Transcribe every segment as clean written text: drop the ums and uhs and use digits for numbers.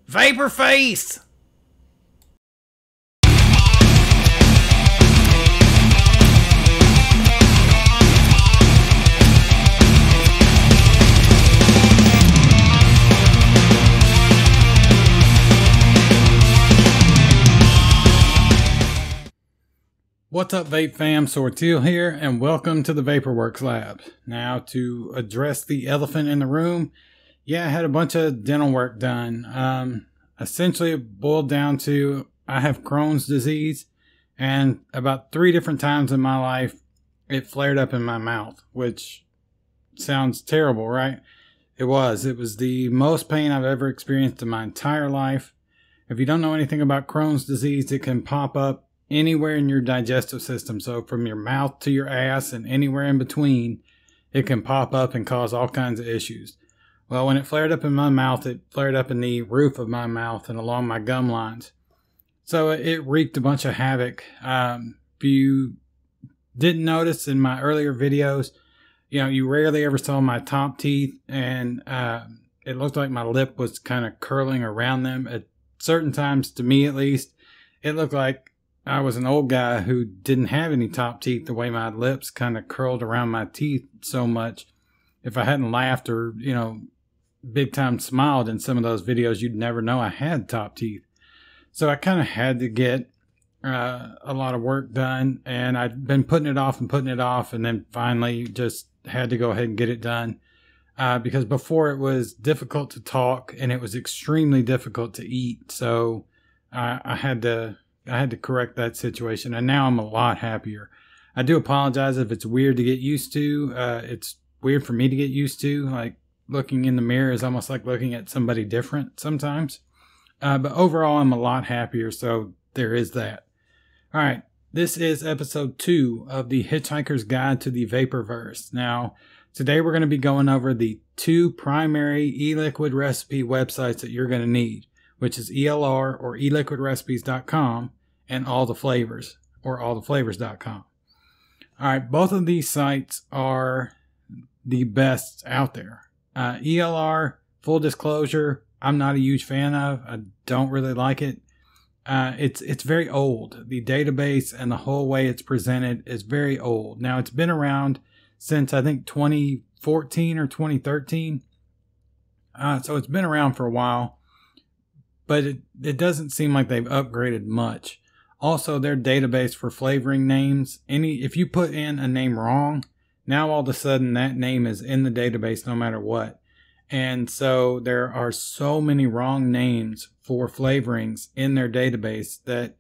Vaporface! What's up, Vape fam? Sorteal here, and welcome to the Vaporworks lab. Now, to address the elephant in the room, yeah, I had a bunch of dental work done. Essentially, it boiled down to I have Crohn's disease, and about 3 different times in my life, it flared up in my mouth, which sounds terrible, right? It was. It was the most pain I've ever experienced in my entire life. If you don't know anything about Crohn's disease, it can pop up anywhere in your digestive system. So from your mouth to your ass and anywhere in between, it can pop up and cause all kinds of issues. Well, when it flared up in my mouth, it flared up in the roof of my mouth and along my gum lines. So it wreaked a bunch of havoc. If you didn't notice in my earlier videos, you rarely ever saw my top teeth, and it looked like my lip was kind of curling around them. At certain times, to me at least, it looked like I was an old guy who didn't have any top teeth, the way my lips kind of curled around my teeth so much. If I hadn't laughed or, big time smiled in some of those videos, you'd never know I had top teeth. So I kind of had to get a lot of work done, and I'd been putting it off, and then finally just had to go ahead and get it done. Because before it was difficult to talk and it was extremely difficult to eat. So I had to correct that situation, and now I'm a lot happier. I do apologize if it's weird to get used to. It's weird for me to get used to. Like, looking in the mirror is almost like looking at somebody different sometimes. But overall, I'm a lot happier, so there is that. All right, this is episode 2 of the Hitchhiker's Guide to the Vaporverse. Now, today we're going to be going over the 2 primary e-liquid recipe websites that you're going to need, which is ELR or eliquidrecipes.com and All the Flavors or alltheflavors.com. All right, both of these sites are the best out there. ELR, full disclosure, I'm not a huge fan of. I don't really like it. It's very old. The database and the whole way it's presented is very old. Now, it's been around since I think 2014 or 2013. So it's been around for a while, but it doesn't seem like they've upgraded much. Also, their database for flavoring names, if you put in a name wrong, now all of a sudden that name is in the database no matter what. And so there are so many wrong names for flavorings in their database that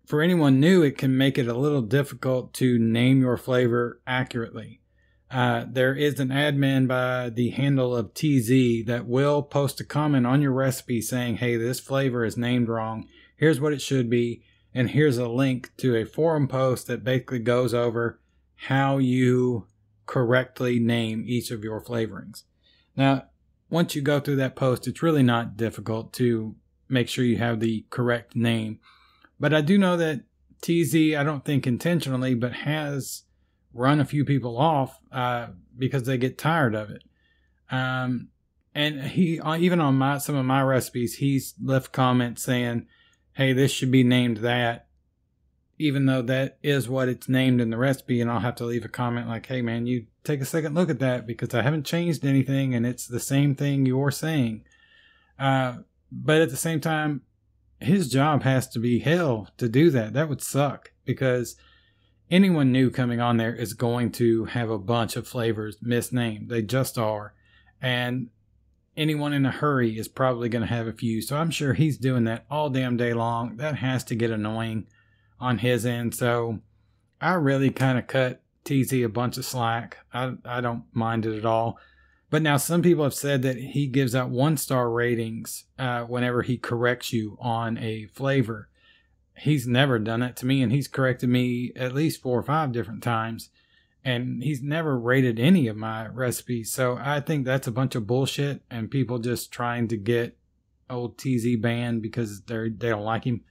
for anyone new, it can make it a little difficult to name your flavor accurately. There is an admin by the handle of TZ that will post a comment on your recipe saying, hey, this flavor is named wrong. Here's what it should be. And here's a link to a forum post that basically goes over how you correctly name each of your flavorings. Now, once you go through that post, it's really not difficult to make sure you have the correct name. But I do know that TZ, I don't think intentionally, but has run a few people off because they get tired of it. And he, even on some of my recipes, he's left comments saying, hey, this should be named that, even though that is what it's named in the recipe. And I'll have to leave a comment like, hey, man, you take a second look at that because I haven't changed anything and it's the same thing you're saying. But at the same time, his job has to be hell to do that. That would suck because anyone new coming on there is going to have a bunch of flavors misnamed. They just are. And anyone in a hurry is probably going to have a few. So I'm sure he's doing that all damn day long. That has to get annoying on his end. So I really kind of cut TZ a bunch of slack. I don't mind it at all. But now some people have said that he gives out 1-star ratings whenever he corrects you on a flavor. He's never done that to me, and he's corrected me at least 4 or 5 different times. And he's never rated any of my recipes. So I think that's a bunch of bullshit and people just trying to get old TZ banned because they don't like him,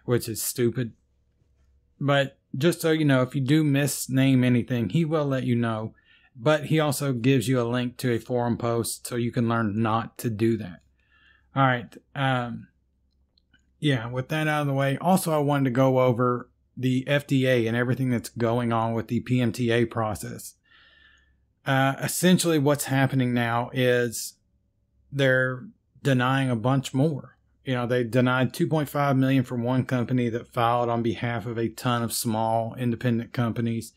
which is stupid. But just so you know, if you do misname anything, he will let you know. But he also gives you a link to a forum post so you can learn not to do that. All right. Yeah, with that out of the way, also I wanted to go over the FDA and everything that's going on with the PMTA process. Essentially what's happening now is they're denying a bunch more. They denied 2.5 million from one company that filed on behalf of a ton of small independent companies.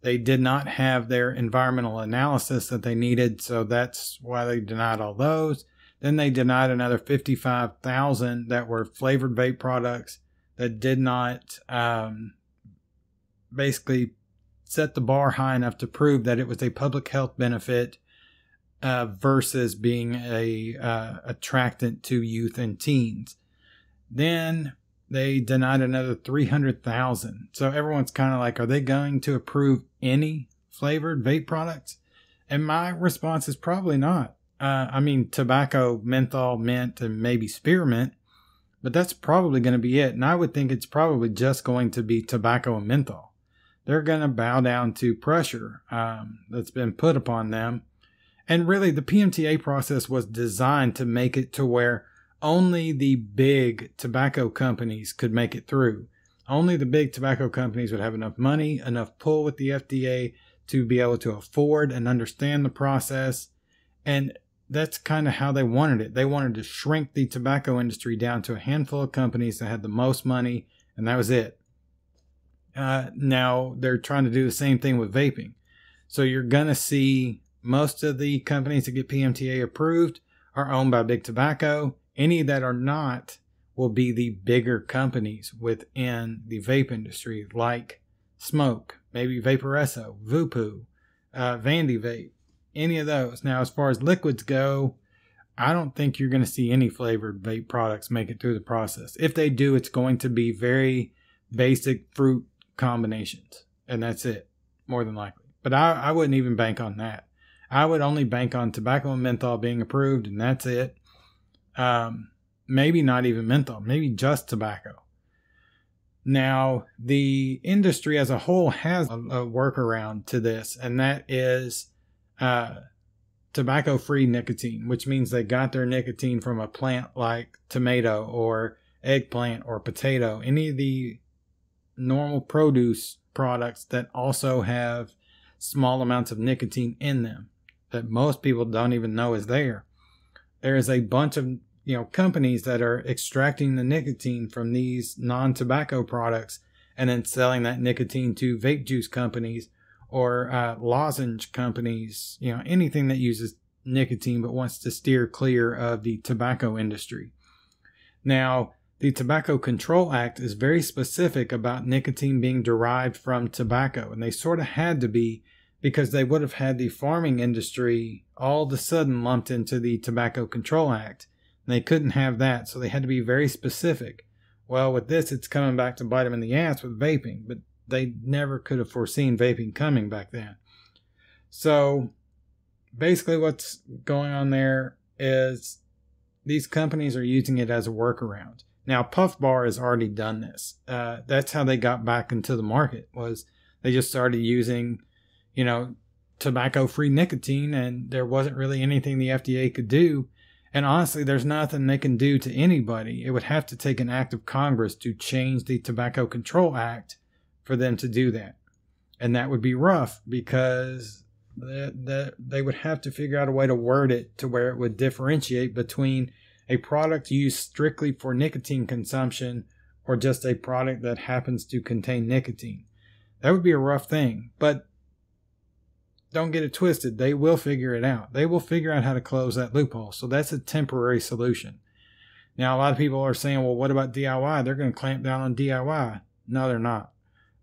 They did not have their environmental analysis that they needed, so that's why they denied all those. Then they denied another 55,000 that were flavored vape products that did not basically set the bar high enough to prove that it was a public health benefit versus being a attractant to youth and teens. Then they denied another 300,000. So everyone's kind of like, are they going to approve any flavored vape products? And my response is probably not. Tobacco, menthol, mint, and maybe spearmint, but that's probably going to be it. And I would think it's probably just going to be tobacco and menthol. They're going to bow down to pressure that's been put upon them. And really, the PMTA process was designed to make it to where only the big tobacco companies could make it through. Only the big tobacco companies would have enough money, enough pull with the FDA to be able to afford and understand the process. And that's kind of how they wanted it. They wanted to shrink the tobacco industry down to a handful of companies that had the most money, and that was it. Now they're trying to do the same thing with vaping. So you're going to see most of the companies that get PMTA approved are owned by big tobacco. Any that are not will be the bigger companies within the vape industry, like Smoke, maybe Vaporesso, Vupu, Vandy Vape, any of those. Now, as far as liquids go, I don't think you're going to see any flavored vape products make it through the process. If they do, it's going to be very basic fruit combinations, and that's it, more than likely. But I wouldn't even bank on that. I would only bank on tobacco and menthol being approved, and that's it. Maybe not even menthol, maybe just tobacco. Now, the industry as a whole has a workaround to this, and that is tobacco-free nicotine, which means they got their nicotine from a plant like tomato or eggplant or potato, any of the normal produce products that also have small amounts of nicotine in them that most people don't even know is there. There is a bunch of companies that are extracting the nicotine from these non-tobacco products and then selling that nicotine to vape juice companies or lozenge companies, anything that uses nicotine but wants to steer clear of the tobacco industry. Now, the Tobacco Control Act is very specific about nicotine being derived from tobacco, and they sort of had to be because they would have had the farming industry all of a sudden lumped into the Tobacco Control Act. And they couldn't have that, so they had to be very specific. Well, with this, it's coming back to bite them in the ass with vaping, but they never could have foreseen vaping coming back then. So basically what's going on there is these companies are using it as a workaround. Now, Puff Bar has already done this. That's how they got back into the market, was they just started using, tobacco-free nicotine, and there wasn't really anything the FDA could do. And honestly, there's nothing they can do to anybody. It would have to take an act of Congress to change the Tobacco Control Act for them to do that. And that would be rough because they would have to figure out a way to word it to where it would differentiate between a product used strictly for nicotine consumption or just a product that happens to contain nicotine. That would be a rough thing, but don't get it twisted. They will figure it out. They will figure out how to close that loophole. So that's a temporary solution. Now, a lot of people are saying, well, what about DIY? They're going to clamp down on DIY. No, they're not.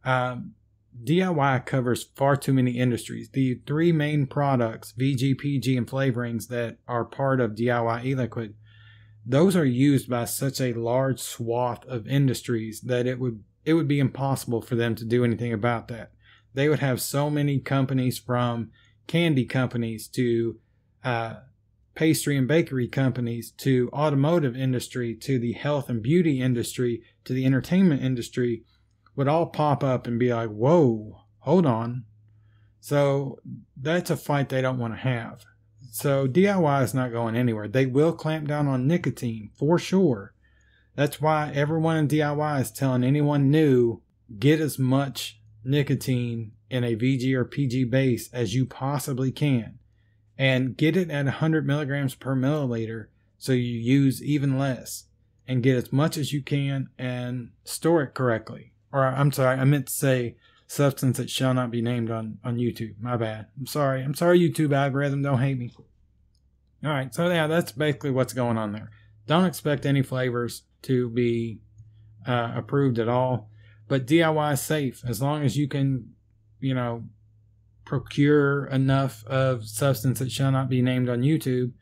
DIY covers far too many industries. The three main products, VG, PG, and flavorings that are part of DIY e-liquid, those are used by such a large swath of industries that it would be impossible for them to do anything about that. They would have so many companies, from candy companies to pastry and bakery companies to automotive industry to the health and beauty industry to the entertainment industry, would all pop up and be like, whoa, hold on. So that's a fight they don't want to have. So DIY is not going anywhere. They will clamp down on nicotine for sure. That's why everyone in DIY is telling anyone new, get as much nicotine in a VG or PG base as you possibly can. And get it at 100 milligrams per milliliter so you use even less. And get as much as you can and store it correctly. Or I'm sorry, I meant to say substance that shall not be named on YouTube. My bad. I'm sorry, YouTube algorithm. Don't hate me. Alright, so yeah, that's basically what's going on there. Don't expect any flavors to be approved at all. But DIY is safe as long as you can, procure enough of substance that shall not be named on YouTube.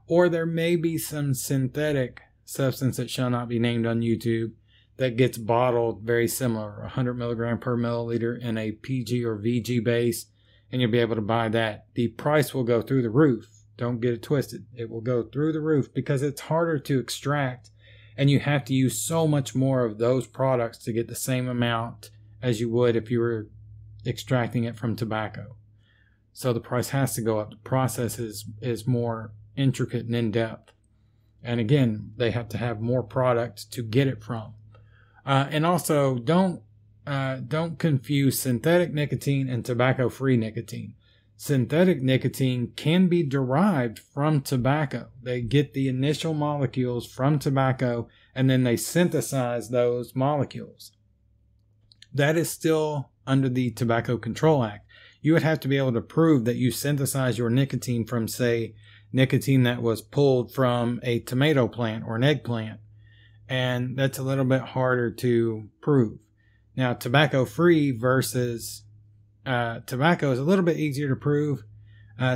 Or there may be some synthetic substance that shall not be named on YouTube that gets bottled very similar, 100 milligram per milliliter in a PG or VG base, and you'll be able to buy that. The price will go through the roof. Don't get it twisted. It will go through the roof because it's harder to extract, and you have to use so much more of those products to get the same amount as you would if you were extracting it from tobacco. So the price has to go up. The process is more intricate and in-depth. And again, they have to have more product to get it from. And also, don't confuse synthetic nicotine and tobacco-free nicotine. Synthetic nicotine can be derived from tobacco. They get the initial molecules from tobacco, and then they synthesize those molecules. That is still under the Tobacco Control Act. You would have to be able to prove that you synthesize your nicotine from, say, nicotine that was pulled from a tomato plant or an eggplant. And that's a little bit harder to prove. Now, tobacco-free versus tobacco is a little bit easier to prove.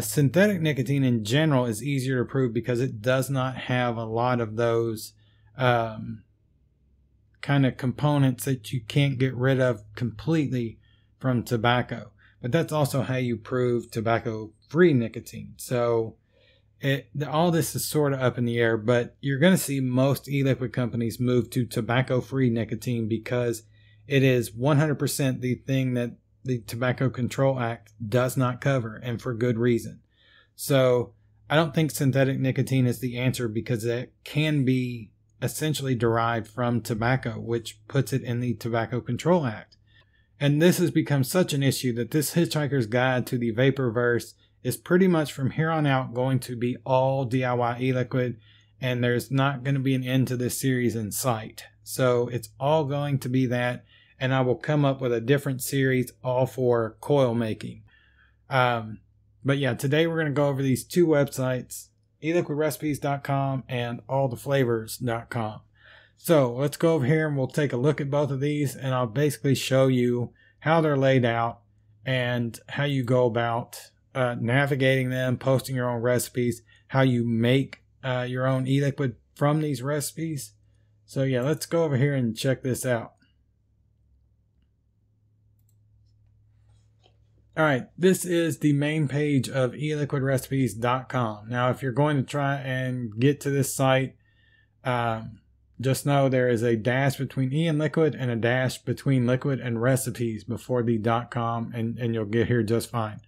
Synthetic nicotine in general is easier to prove because it does not have a lot of those kind of components that you can't get rid of completely from tobacco. But that's also how you prove tobacco-free nicotine. So all this is sort of up in the air, but you're going to see most e-liquid companies move to tobacco-free nicotine because it is 100% the thing that the Tobacco Control Act does not cover, and for good reason. So I don't think synthetic nicotine is the answer because it can be essentially derived from tobacco, which puts it in the Tobacco Control Act. And this has become such an issue that this Hitchhiker's Guide to the Vaporverse is pretty much from here on out going to be all DIY e-liquid, and there's not going to be an end to this series in sight. So it's all going to be that, and I will come up with a different series all for coil making. But yeah, today we're going to go over these two websites, eliquidrecipes.com and alltheflavors.com. So let's go over here and we'll take a look at both of these, and I'll basically show you how they're laid out and how you go about navigating them, posting your own recipes, how you make your own e-liquid from these recipes. So yeah, let's go over here and check this out. Alright, this is the main page of eliquidrecipes.com. Now, if you're going to try and get to this site, just know there is a dash between E and liquid and a dash between liquid and recipes before the .com, and you'll get here just fine.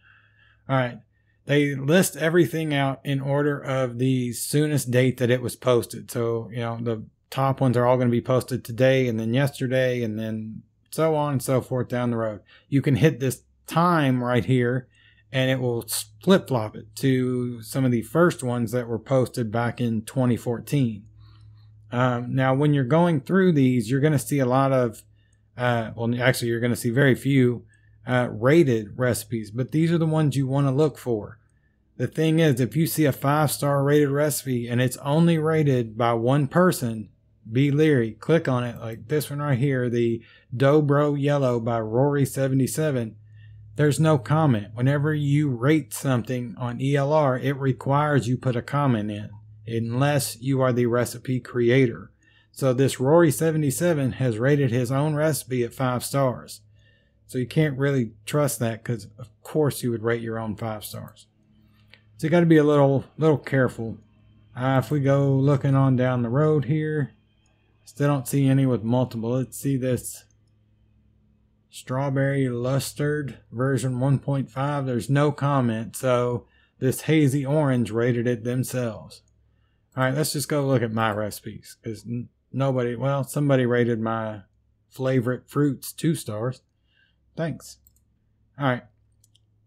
Alright, they list everything out in order of the soonest date that it was posted. So, the top ones are all going to be posted today and then yesterday and then so on and so forth down the road. You can hit this time right here and it will flip-flop it to some of the first ones that were posted back in 2014. Now, when you're going through these, you're going to see a lot of, actually, you're going to see very few rated recipes, but these are the ones you want to look for. The thing is, if you see a 5-star rated recipe and it's only rated by one person, be leery. Click on it, like this one right here, the Dobro Yellow by Rory77. There's no comment. Whenever you rate something on ELR, it requires you put a comment in, unless you are the recipe creator. So this Rory77 has rated his own recipe at 5 stars. So you can't really trust that because, of course, you would rate your own 5 stars. So you got to be a little careful. If we go looking on down the road here, still don't see any with multiple. Let's see this Strawberry Lustard version 1.5. There's no comment, so this hazy orange rated it themselves. All right, let's just go look at my recipes, because somebody rated my favorite fruits 2 stars. Thanks. All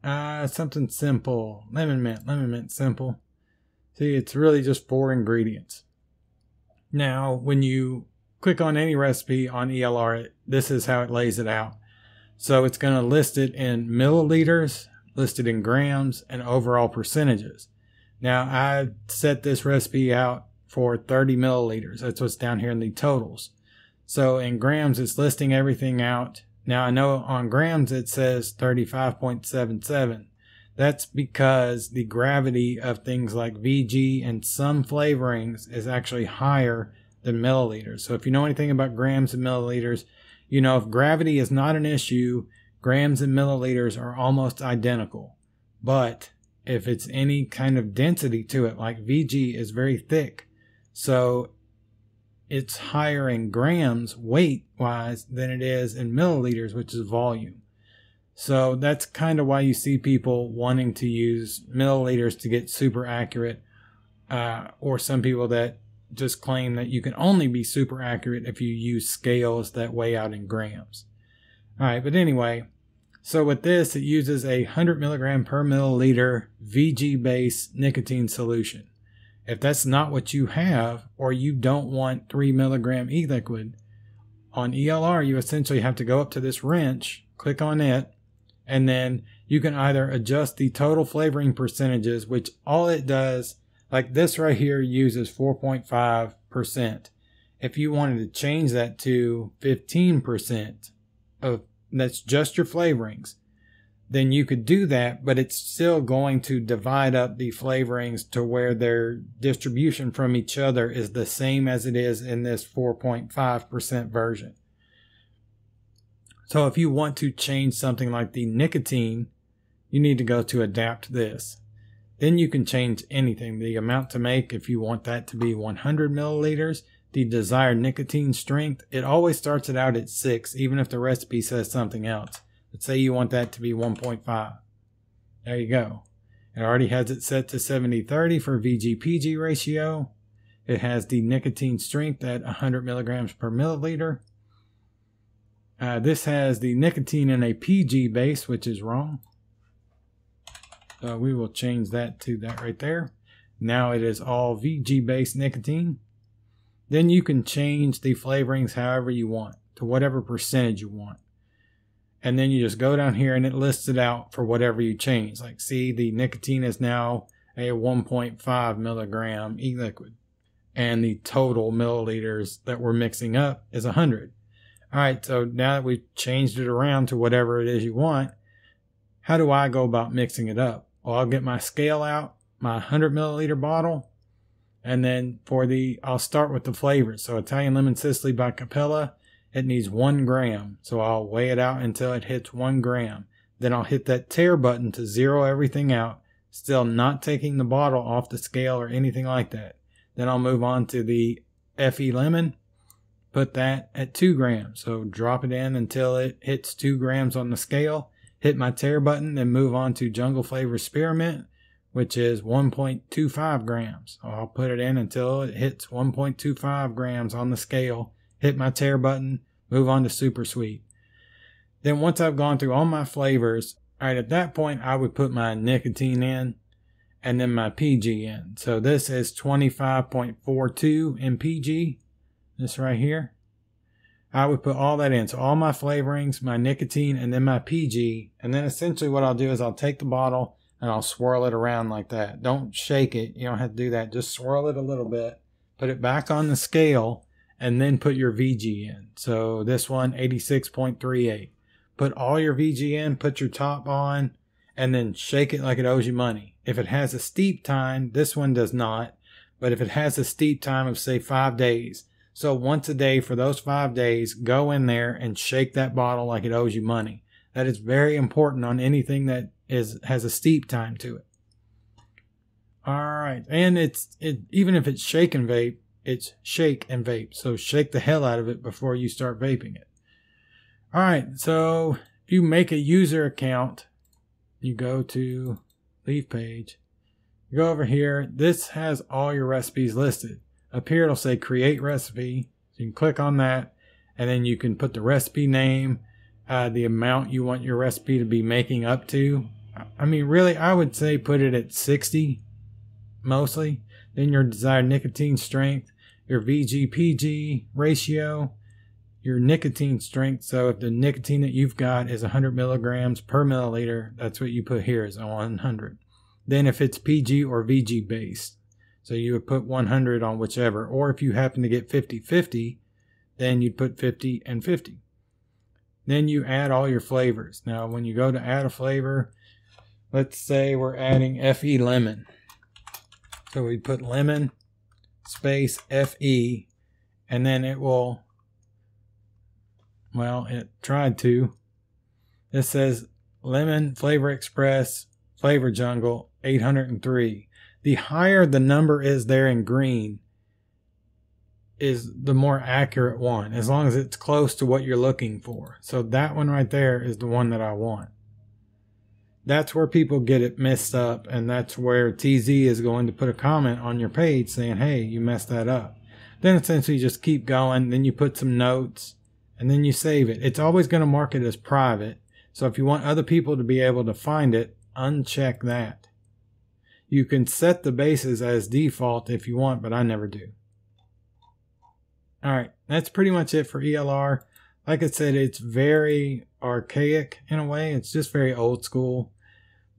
right, something simple. Lemon mint simple. See, it's really just 4 ingredients. Now, when you click on any recipe on ELR, this is how it lays it out. So it's going to list it in milliliters, list it in grams, and overall percentages. Now, I set this recipe out for 30 milliliters. That's what's down here in the totals. So in grams, it's listing everything out. Now, I know on grams, it says 35.77. That's because the gravity of things like VG and some flavorings is actually higher than milliliters. So if you know anything about grams and milliliters, you know if gravity is not an issue, grams and milliliters are almost identical. But if it's any kind of density to it, like VG is very thick, so it's higher in grams weight-wise than it is in milliliters, which is volume. So that's kind of why you see people wanting to use milliliters to get super accurate, or some people that just claim that you can only be super accurate if you use scales that weigh out in grams. All right, but anyway, so with this, it uses a 100 milligram per milliliter VG-based nicotine solution. If that's not what you have, or you don't want 3 milligram e-liquid, on ELR, you essentially have to go up to this wrench, click on it, and then you can either adjust the total flavoring percentages, which all it does, like this right here, uses 4.5%. If you wanted to change that to 15% of that's just your flavorings, then you could do that, but it's still going to divide up the flavorings to where their distribution from each other is the same as it is in this 4.5% version. So if you want to change something like the nicotine, you need to go to adapt this. Then you can change anything. The amount to make, if you want that to be 100 milliliters, the desired nicotine strength, it always starts it out at 6, even if the recipe says something else. Let's say you want that to be 1.5. There you go. It already has it set to 70-30 for VG-PG ratio. It has the nicotine strength at 100 milligrams per milliliter. This has the nicotine in a PG base, which is wrong. So we will change that to that right there. Now it is all VG-based nicotine. Then you can change the flavorings however you want, to whatever percentage you want. And then you just go down here and it lists it out for whatever you change. Like, see, the nicotine is now a 1.5 milligram e-liquid. And the total milliliters that we're mixing up is 100. All right, so now that we've changed it around to whatever it is you want, how do I go about mixing it up? Well, I'll get my scale out, my 100 milliliter bottle, and then I'll start with the flavors. So Italian Lemon Sicily by Capella, it needs 1 gram. So I'll weigh it out until it hits 1 gram. Then I'll hit that tare button to zero everything out, still not taking the bottle off the scale or anything like that. Then I'll move on to the FE Lemon, put that at 2 grams. So drop it in until it hits 2 grams on the scale, hit my tare button, then move on to Jungle Flavor Spearmint, which is 1.25 grams. So I'll put it in until it hits 1.25 grams on the scale, hit my tare button, move on to Super Sweet. Then once I've gone through all my flavors, all right, at that point I would put my nicotine in and then my PG in. So this is 25.42 in PG, this right here. I would put all that in. So all my flavorings, my nicotine, and then my PG. And then essentially what I'll do is I'll take the bottle and I'll swirl it around like that. Don't shake it. You don't have to do that. Just swirl it a little bit. Put it back on the scale and then put your VG in. So this one, 86.38. Put all your VG in, put your top on, and then shake it like it owes you money. If it has a steep time, this one does not. But if it has a steep time of, say, 5 days, so once a day for those 5 days, go in there and shake that bottle like it owes you money. That is very important on anything that has a steep time to it. All right, and even if it's shake and vape, it's shake and vape. So shake the hell out of it before you start vaping it. All right, so if you make a user account, you go to Leave Page, You go over here. This has all your recipes listed. Up here it'll say create recipe. So you can click on that, and then you can put the recipe name, the amount you want your recipe to be making up to. I mean, really, I would say put it at 60 mostly. Then your desired nicotine strength, your VG/PG ratio, your nicotine strength. So if the nicotine that you've got is 100 milligrams per milliliter, that's what you put here is 100. Then if it's PG or VG based, so you would put 100 on whichever. Or if you happen to get 50/50, then you'd put 50 and 50. Then you add all your flavors. Now when you go to add a flavor, let's say we're adding FE lemon. So we put lemon space FE, and then it will, well, it tried to. It says lemon flavor express flavor jungle 803. The higher the number is there in green is the more accurate one, as long as it's close to what you're looking for. So that one right there is the one that I want. That's where people get it messed up, and that's where TZ is going to put a comment on your page saying, hey, you messed that up. Then essentially you just keep going, then you put some notes, and then you save it. It's always going to mark it as private. So if you want other people to be able to find it, uncheck that. You can set the bases as default if you want, but I never do. Alright, that's pretty much it for ELR. Like I said, it's very archaic in a way. It's just very old school.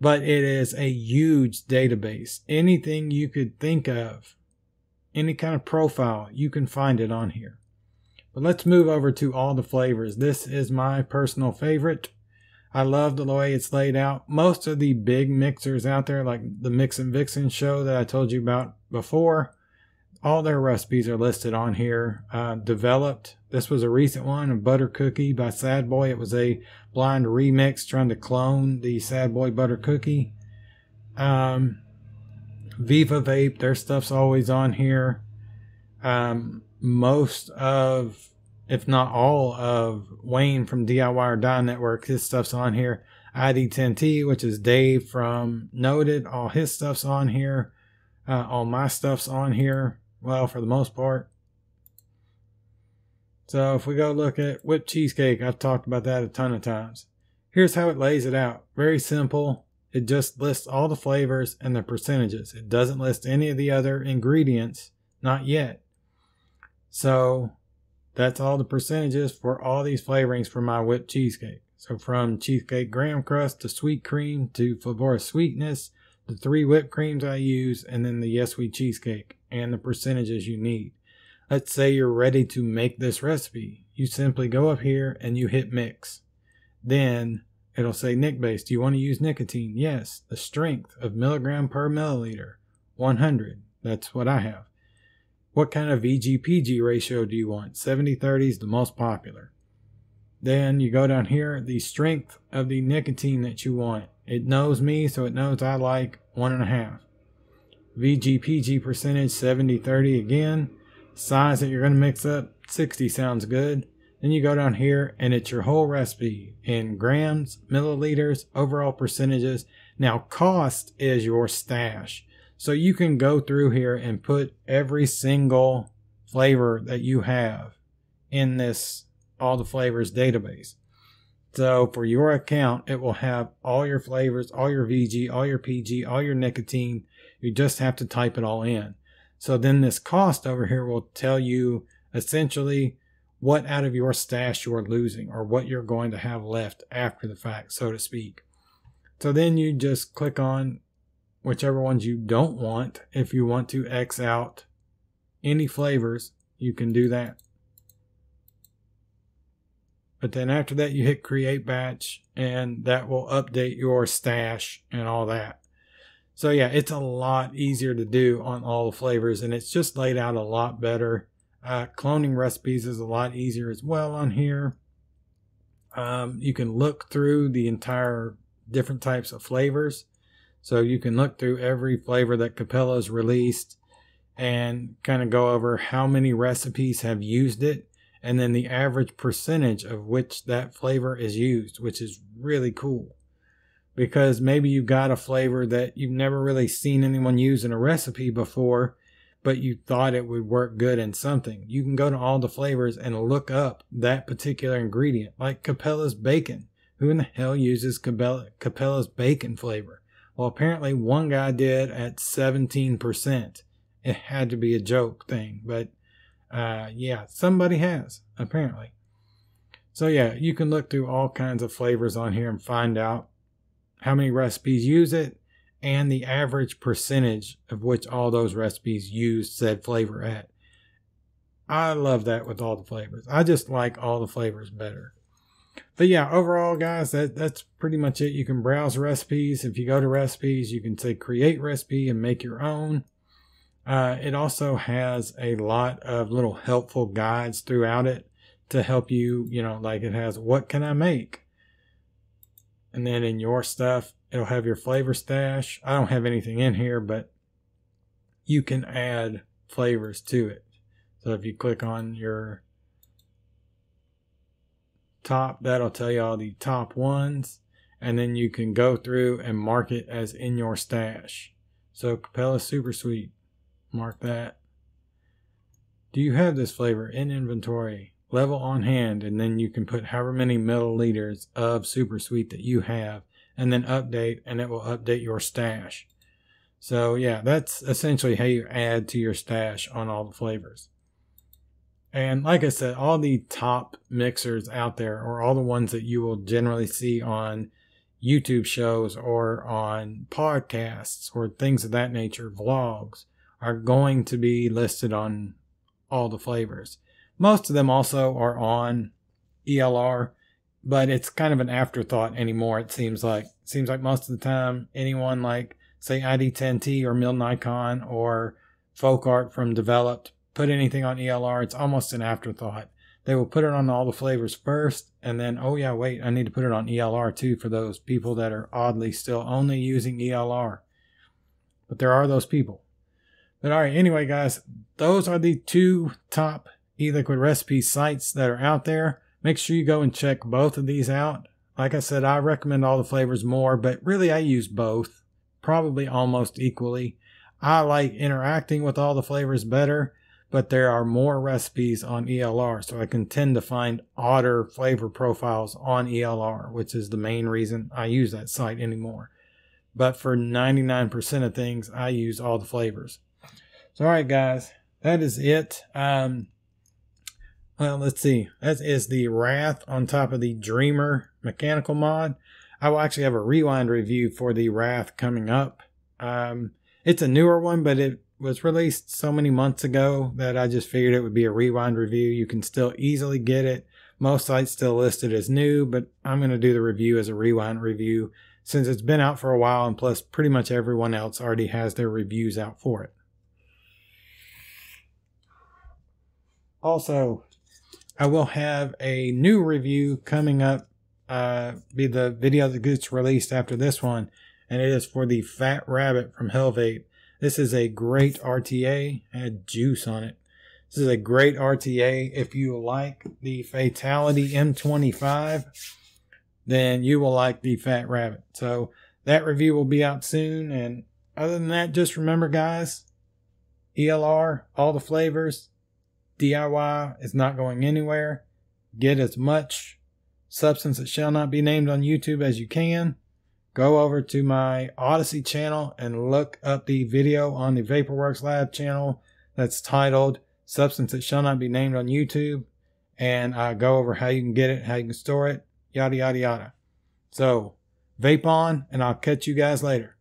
But it is a huge database. Anything you could think of, any kind of profile, you can find it on here. But let's move over to all the flavors. This is my personal favorite. I love the way it's laid out. Most of the big mixers out there, like the Mix and Vixen show that I told you about before, all their recipes are listed on here. Developed. This was a recent one, a butter cookie by Sad Boy. It was a blind remix trying to clone the Sad Boy butter cookie. Viva Vape, their stuff's always on here. Most of, if not all of, Wayne from DIY or Die Network, his stuff's on here. ID10T, which is Dave from Noted, all his stuff's on here. All my stuff's on here. Well, for the most part. So if we go look at whipped cheesecake, I've talked about that a ton of times. Here's how it lays it out. Very simple. It just lists all the flavors and the percentages. It doesn't list any of the other ingredients. Not yet. So that's all the percentages for all these flavorings for my whipped cheesecake. So from cheesecake graham crust to sweet cream to Vaporverse sweetness, the 3 whipped creams I use, and then the Yes Sweet cheesecake, and the percentages you need. Let's say you're ready to make this recipe. You simply go up here and you hit mix. Then it'll say Nic base. Do you want to use nicotine? Yes. The strength of milligram per milliliter, 100. That's what I have. What kind of VG/PG ratio do you want? 70/30 is the most popular. Then you go down here, the strength of the nicotine that you want. It knows me, so it knows I like 1.5. VG/PG percentage 70/30 again. Size that you're going to mix up, 60 sounds good. Then you go down here and it's your whole recipe in grams, milliliters, overall percentages. Now cost is your stash. So you can go through here and put every single flavor that you have in this all the flavors database. So for your account, it will have all your flavors, all your VG, all your PG, all your nicotine. You just have to type it all in. So then this cost over here will tell you essentially what out of your stash you're losing, or what you're going to have left after the fact, so to speak. So then you just click on whichever ones you don't want. If you want to X out any flavors, you can do that. But then after that, you hit create batch, and that will update your stash and all that. So yeah, it's a lot easier to do on all the flavors, and it's just laid out a lot better. Cloning recipes is a lot easier as well on here. You can look through the entire different types of flavors. So you can look through every flavor that Capella's released and kind of go over how many recipes have used it, and then the average percentage of which that flavor is used, which is really cool. because maybe you've got a flavor that you've never really seen anyone use in a recipe before, but you thought it would work good in something. You can go to all the flavors and look up that particular ingredient, like Capella's bacon. Who in the hell uses Capella's bacon flavor? Well, apparently one guy did at 17%. It had to be a joke thing, but yeah, somebody has, apparently. So yeah, you can look through all kinds of flavors on here and find out how many recipes use it and the average percentage of which all those recipes use said flavor at. I love that with all the flavors. I just like all the flavors better. But yeah, overall, guys, that's pretty much it. You can browse recipes. If you go to recipes, you can say create recipe and make your own. It also has a lot of little helpful guides throughout it to help you, like it has what can I make? And then in your stuff, it'll have your flavor stash. I don't have anything in here, but you can add flavors to it. So if you click on your top, that'll tell you all the top ones, and then you can go through and mark it as in your stash. So Capella Super Sweet, mark that. Do you have this flavor in inventory? Level on hand, and then you can put however many milliliters of Super Sweet that you have, and then update, and it will update your stash. So yeah, that's essentially how you add to your stash on all the flavors. And like I said, all the top mixers out there, or all the ones that you will generally see on YouTube shows or on podcasts or things of that nature, vlogs, are going to be listed on all the flavors. Most of them also are on ELR, but it's kind of an afterthought anymore, it seems like. It seems like most of the time, anyone like, say, ID10T or Mill Nikon or Folk Art from Developed, put anything on ELR, it's almost an afterthought. They will put it on all the flavors first, and then, oh yeah, wait, I need to put it on ELR too for those people that are oddly still only using ELR. But there are those people. But alright, anyway guys, those are the two top e-liquid recipe sites that are out there. Make sure you go and check both of these out. Like I said, I recommend all the flavors more, but really I use both, probably almost equally. I like interacting with all the flavors better, but there are more recipes on ELR, so I can tend to find odder flavor profiles on ELR, which is the main reason I use that site anymore. But for 99% of things, I use all the flavors. So alright guys, that is it. Well, let's see. That is the Wrath on top of the Dreamer mechanical mod. I will actually have a rewind review for the Wrath coming up. It's a newer one, but it was released so many months ago that I just figured it would be a rewind review. You can still easily get it. Most sites still list it as new, but I'm going to do the review as a rewind review since it's been out for a while, and plus pretty much everyone else already has their reviews out for it. Also, I will have a new review coming up, be the video that gets released after this one, and it is for the Fat Rabbit from Hellvape. This is a great RTA, had juice on it. This is a great RTA. If you like the Fatality M25, then you will like the Fat Rabbit. So that review will be out soon, and other than that, just remember guys, ELR, all the flavors, DIY is not going anywhere. Get as much substance that shall not be named on YouTube as you can. Go over to my Odyssey channel and look up the video on the Vaporworks Lab channel that's titled Substance That Shall Not Be Named on YouTube. And I go over how you can get it, how you can store it, yada, yada, yada. So, vape on, and I'll catch you guys later.